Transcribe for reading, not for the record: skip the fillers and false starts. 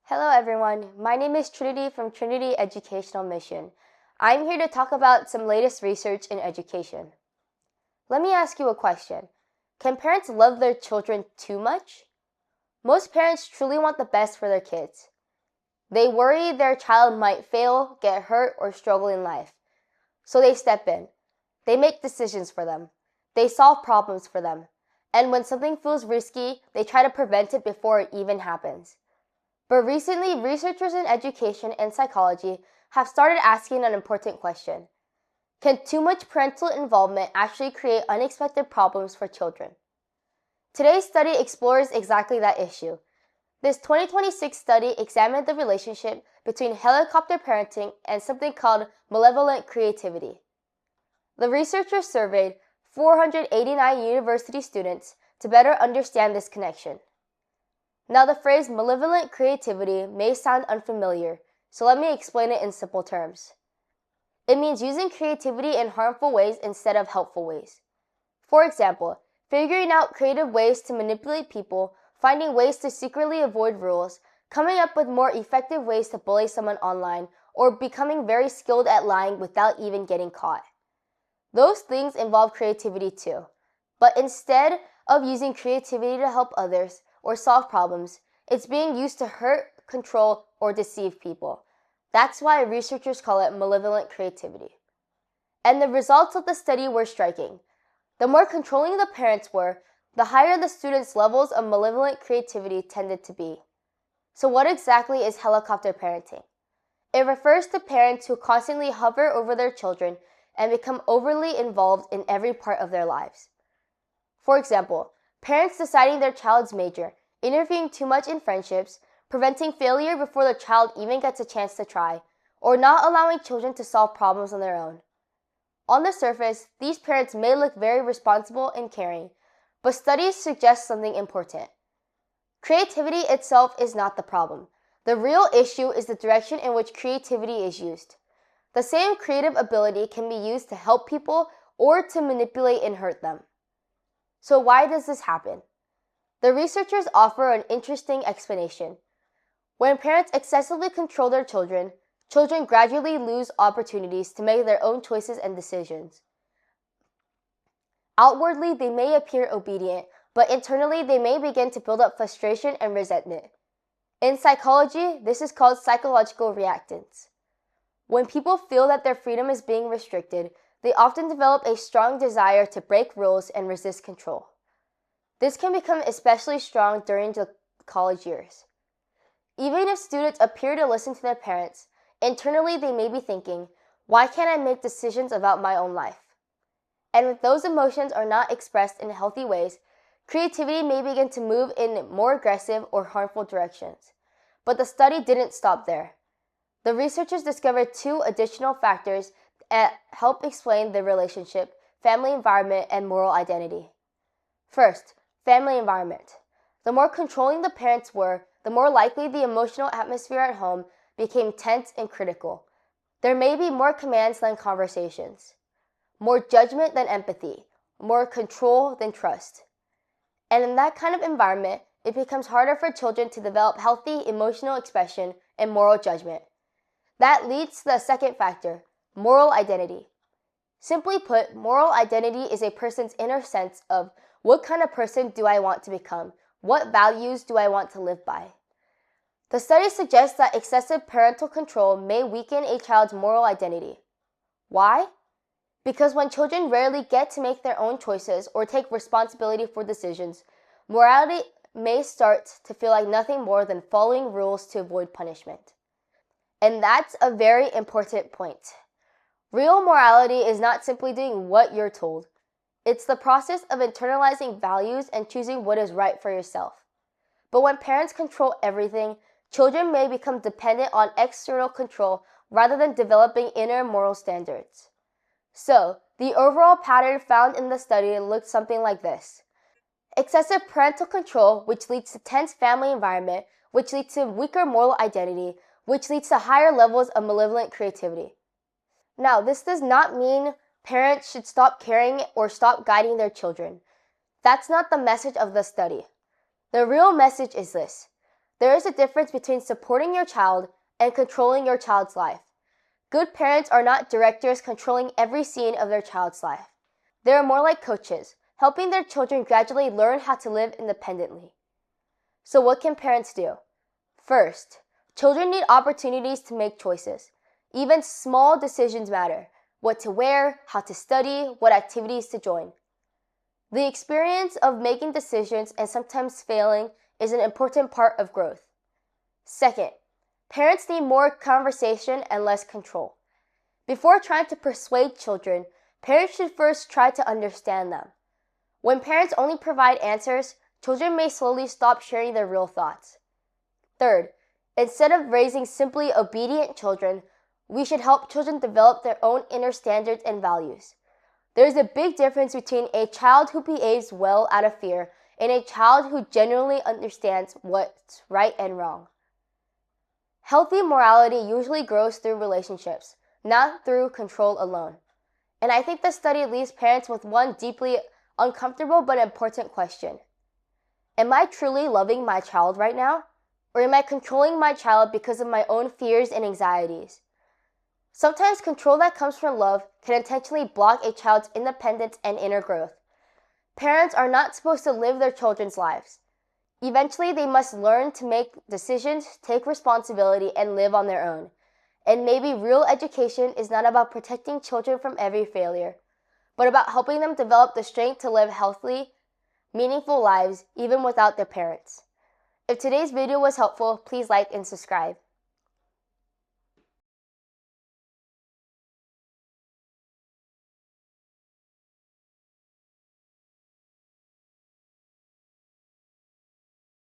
Hello everyone, my name is Trinity from Trinity Educational Mission. I'm here to talk about some latest research in education. Let me ask you a question. Can parents love their children too much? Most parents truly want the best for their kids. They worry their child might fail, get hurt, or struggle in life. So they step in. They make decisions for them. They solve problems for them. And when something feels risky, they try to prevent it before it even happens. But recently, researchers in education and psychology have started asking an important question. Can too much parental involvement actually create unexpected problems for children? Today's study explores exactly that issue. This 2026 study examined the relationship between helicopter parenting and something called malevolent creativity. The researchers surveyed 489 university students to better understand this connection. Now, the phrase malevolent creativity may sound unfamiliar, so let me explain it in simple terms. It means using creativity in harmful ways instead of helpful ways. For example, figuring out creative ways to manipulate people, finding ways to secretly avoid rules, coming up with more effective ways to bully someone online, or becoming very skilled at lying without even getting caught. Those things involve creativity too. But instead of using creativity to help others or solve problems, it's being used to hurt, control, or deceive people. That's why researchers call it malevolent creativity. And the results of the study were striking. The more controlling the parents were, the higher the students' levels of malevolent creativity tended to be. So what exactly is helicopter parenting? It refers to parents who constantly hover over their children and become overly involved in every part of their lives. For example, parents deciding their child's major, interfering too much in friendships, preventing failure before the child even gets a chance to try, or not allowing children to solve problems on their own. On the surface, these parents may look very responsible and caring, but studies suggest something important. Creativity itself is not the problem. The real issue is the direction in which creativity is used. The same creative ability can be used to help people or to manipulate and hurt them. So why does this happen? The researchers offer an interesting explanation. When parents excessively control their children, children gradually lose opportunities to make their own choices and decisions. Outwardly, they may appear obedient, but internally they may begin to build up frustration and resentment. In psychology, this is called psychological reactance. When people feel that their freedom is being restricted, they often develop a strong desire to break rules and resist control. This can become especially strong during the college years. Even if students appear to listen to their parents, internally they may be thinking, why can't I make decisions about my own life? And if those emotions are not expressed in healthy ways, creativity may begin to move in more aggressive or harmful directions. But the study didn't stop there. The researchers discovered two additional factors that help explain the relationship, family environment, and moral identity. First, family environment. The more controlling the parents were, the more likely the emotional atmosphere at home became tense and critical. There may be more commands than conversations, more judgment than empathy, more control than trust. And in that kind of environment, it becomes harder for children to develop healthy emotional expression and moral judgment. That leads to the second factor, moral identity. Simply put, moral identity is a person's inner sense of what kind of person do I want to become? What values do I want to live by? The study suggests that excessive parental control may weaken a child's moral identity. Why? Because when children rarely get to make their own choices or take responsibility for decisions, morality may start to feel like nothing more than following rules to avoid punishment. And that's a very important point. Real morality is not simply doing what you're told. It's the process of internalizing values and choosing what is right for yourself. But when parents control everything, children may become dependent on external control rather than developing inner moral standards. So, the overall pattern found in the study looked something like this. Excessive parental control, which leads to tense family environment, which leads to weaker moral identity, which leads to higher levels of malevolent creativity. Now, this does not mean parents should stop caring or stop guiding their children. That's not the message of the study. The real message is this. There is a difference between supporting your child and controlling your child's life. Good parents are not directors controlling every scene of their child's life. They are more like coaches, helping their children gradually learn how to live independently. So what can parents do? First, children need opportunities to make choices. Even small decisions matter. What to wear, how to study, what activities to join. The experience of making decisions and sometimes failing is an important part of growth. Second, parents need more conversation and less control. Before trying to persuade children, parents should first try to understand them. When parents only provide answers, children may slowly stop sharing their real thoughts. Third, instead of raising simply obedient children, we should help children develop their own inner standards and values. There is a big difference between a child who behaves well out of fear and a child who genuinely understands what's right and wrong. Healthy morality usually grows through relationships, not through control alone. And I think the study leaves parents with one deeply uncomfortable but important question. Am I truly loving my child right now? Or am I controlling my child because of my own fears and anxieties? Sometimes control that comes from love can intentionally block a child's independence and inner growth. Parents are not supposed to live their children's lives. Eventually, they must learn to make decisions, take responsibility, and live on their own. And maybe real education is not about protecting children from every failure, but about helping them develop the strength to live healthy, meaningful lives even without their parents. If today's video was helpful, please like and subscribe.